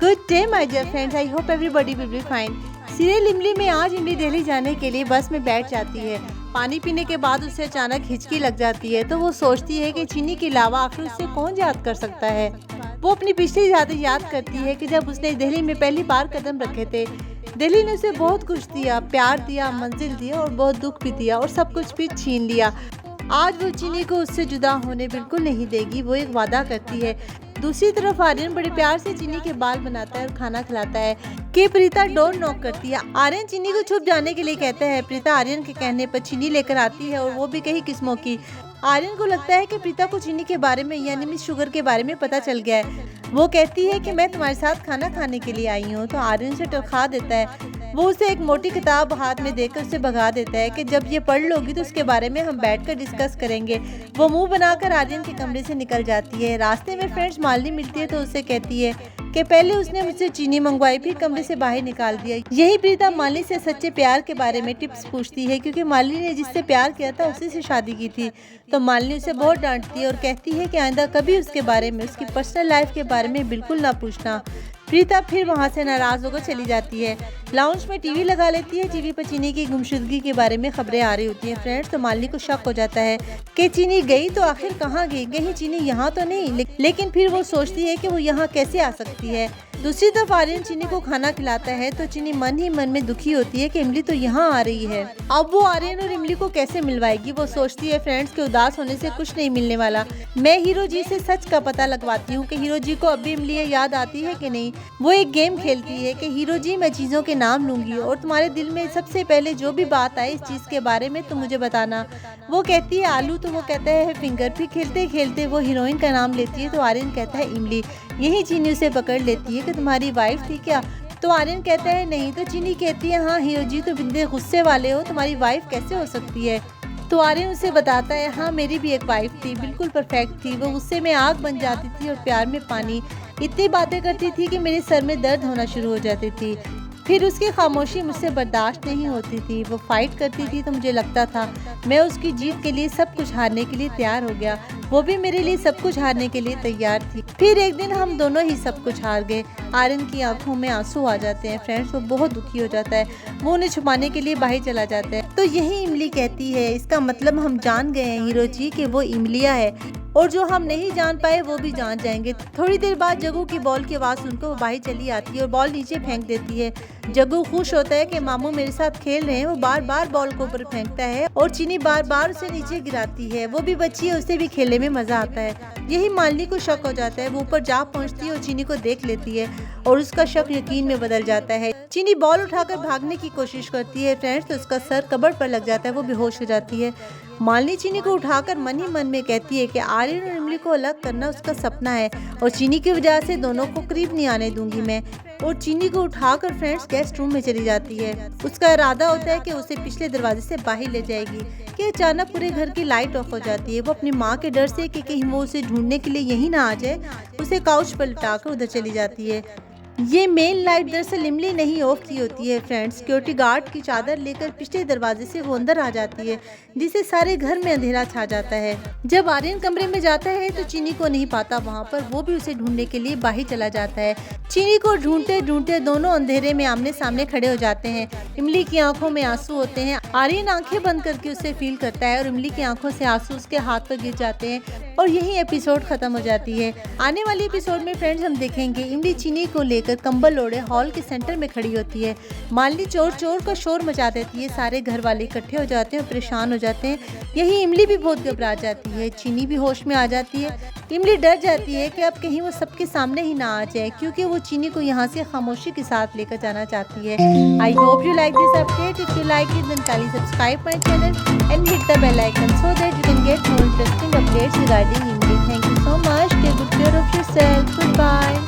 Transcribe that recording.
Good day my dear friends, I hope everybody will be fine. Serial Imlie में आज इमली दिल्ली जाने के लिए बस में बैठ जाती है। पानी पीने के बाद उसे अचानक हिचकी लग जाती है तो वो सोचती है कि चीनी के अलावा आखिर उससे कौन याद कर सकता है। वो अपनी पिछली यादें याद करती है कि जब उसने दिल्ली में पहली बार कदम रखे थे। दिल्ली ने उसे बहुत कुछ दिया, प्यार दिया, मंजिल दिया और बहुत दुख भी दिया और सब कुछ भी छीन लिया। आज वो चीनी को उससे जुदा होने बिल्कुल नहीं देगी, वो एक वादा करती है। दूसरी तरफ आर्यन बड़े प्यार से चीनी के बाल बनाता है और खाना खिलाता है कि प्रीता डोर नॉक करती है। आर्यन चीनी को छुप जाने के लिए कहता है। प्रीता आर्यन के कहने पर चीनी लेकर आती है और वो भी कई किस्मों की। आर्यन को लगता है कि प्रीता को चीनी के बारे में यानी मिस शुगर के बारे में पता चल गया है। वो कहती है कि मैं तुम्हारे साथ खाना खाने के लिए आई हूँ, तो आर्यन से टरखा देता है। वो उसे एक मोटी किताब हाथ में देकर उसे भगा देता है कि जब ये पढ़ लोगी तो उसके बारे में हम बैठकर डिस्कस करेंगे। वो मुंह बनाकर आर्यन के कमरे से निकल जाती है। रास्ते में फ्रेंड्स मालिनी मिलती है तो उसे कहती है कि पहले उसने मुझसे चीनी मंगवाई, फिर कमरे से बाहर निकाल दिया। यही प्रीता मालिनी से सच्चे प्यार के बारे में टिप्स पूछती है, क्योंकि मालिनी ने जिससे प्यार किया था उसी से शादी की थी। तो मालिनी उसे बहुत डांटती है और कहती है कि आइंदा कभी उसके बारे में, उसकी पर्सनल लाइफ के बारे में बिल्कुल ना पूछना। प्रीता फिर वहाँ से नाराज होकर चली जाती है। लाउंज में टीवी लगा लेती है। टीवी पर चीनी की गुमशुदगी के बारे में खबरें आ रही होती हैं फ्रेंड्स। तो मालिनी को शक हो जाता है कि चीनी गई तो आखिर कहाँ गई, कहीं चीनी यहाँ तो नहीं। लेकिन फिर वो सोचती है कि वो यहाँ कैसे आ सकती है। दूसरी तरफ आर्यन चीनी को खाना खिलाता है तो चीनी मन ही मन में दुखी होती है कि इमली तो यहाँ आ रही है। अब वो आर्यन और इमली को कैसे मिलवाएगी। वो सोचती है फ्रेंड्स के उदास होने से कुछ नहीं मिलने वाला। मैं हीरो जी से सच का पता लगवाती हूँ कि हीरो जी को अब भी इमली याद आती है कि नहीं। वो एक गेम खेलती है कि हीरो जी मैं चीज़ों के नाम लूंगी और तुम्हारे दिल में सबसे पहले जो भी बात आए इस चीज़ के बारे में तुम मुझे बताना। वो कहती है आलू, तो वो कहता है फिंगर। फिर खेलते खेलते वो हीरोइन का नाम लेती है तो आर्यन कहता है इमली। यही चीनी उसे पकड़ लेती है कि तुम्हारी वाइफ थी क्या। तो आर्यन कहता है नहीं। तो चीनी कहती है हाँ हीरो जी तो बिंदे गुस्से वाले हो, तुम्हारी वाइफ कैसे हो सकती है। तो आर्यन उसे बताता है हाँ मेरी भी एक वाइफ थी, बिल्कुल परफेक्ट थी। वो गुस्से में आग बन जाती थी और प्यार में पानी। इतनी बातें करती थी कि मेरे सर में दर्द होना शुरू हो जाती थी। फिर उसकी खामोशी मुझसे बर्दाश्त नहीं होती थी। वो फाइट करती थी तो मुझे लगता था मैं उसकी जीत के लिए सब कुछ हारने के लिए तैयार हो गया। वो भी मेरे लिए सब कुछ हारने के लिए तैयार थी। फिर एक दिन हम दोनों ही सब कुछ हार गए। आर्यन की आंखों में आंसू आ जाते हैं फ्रेंड्स। वो बहुत दुखी हो जाता है। वो उन्हें छुपाने के लिए बाहर चला जाता है। तो यही इमली कहती है इसका मतलब हम जान गए हैं हीरो जी कि वो इमलिया है और जो हम नहीं जान पाए वो भी जान जाएंगे। थोड़ी देर बाद जग्गू की बॉल की आवाज़ सुनकर वो बाहर चली आती है और बॉल नीचे फेंक देती है। जग्गू खुश होता है कि मामू मेरे साथ खेल रहे हैं। वो बार बार बॉल को ऊपर फेंकता है और चीनी बार बार उसे नीचे गिराती है। वो भी बच्ची है, उसे भी खेलने में मजा आता है। यही मालिनी को शक हो जाता है। वो ऊपर जा पहुंचती है और चीनी को देख लेती है और उसका शक यकीन में बदल जाता है। चीनी बॉल उठाकर भागने की कोशिश करती है फ्रेंड्स तो उसका सर कबड़ पर लग जाता है। वो बेहोश हो जाती है। मालिनी चीनी को उठाकर मन ही मन में कहती है कि आर्यन और इमली को अलग करना उसका सपना है और चीनी की वजह से दोनों को करीब नहीं आने दूंगी मैं। और चीनी को उठाकर फ्रेंड्स गेस्ट रूम में चली जाती है। उसका इरादा होता है कि उसे पिछले दरवाजे से बाहर ले जाएगी कि अचानक पूरे घर की लाइट ऑफ हो जाती है। वो अपनी माँ के डर से कि कहीं वो उसे ढूंढने के लिए यहीं ना आ जाए, उसे काउच पर लिटाकर उधर चली जाती है। ये मेन लाइट दरअसल इमली नहीं ऑफ की होती है फ्रेंड्स। सिक्योरिटी गार्ड की चादर लेकर पिछले दरवाजे से वो अंदर आ जाती है जिससे सारे घर में अंधेरा छा जाता है। जब आर्यन कमरे में जाता है तो चीनी को नहीं पाता वहाँ पर। वो भी उसे ढूंढने के लिए बाहर चला जाता है। चीनी को ढूंढते ढूंढते दोनों अंधेरे में आमने सामने खड़े हो जाते हैं। इमली की आंखों में आंसू होते हैं। आर्यन आंखें बंद करके उसे फील करता है और इमली की आंखों से आंसू उसके हाथ पर गिर जाते हैं और यही एपिसोड खत्म हो जाती है। आने वाले एपिसोड में फ्रेंड्स हम देखेंगे इमली चीनी को लेकर कंबल ओढ़े हॉल के सेंटर में खड़ी होती है। मालिनी चोर चोर का शोर मचा देती है। सारे घर वाले इकट्ठे हो जाते हैं और परेशान हो जाते हैं। यही इमली भी बहुत घबरा जाती है। चीनी भी होश में आ जाती है। इमली डर जाती है कि अब कहीं वो सबके सामने ही ना आ जाए, क्योंकि वो चीनी को यहाँ से खामोशी के साथ लेकर जाना चाहती है। I hope you like this update. If you like it then kindly subscribe my channel and hit the bell icon so that you can get more interesting updates regarding Imli. Thank you so much. Take good care of yourself. Goodbye.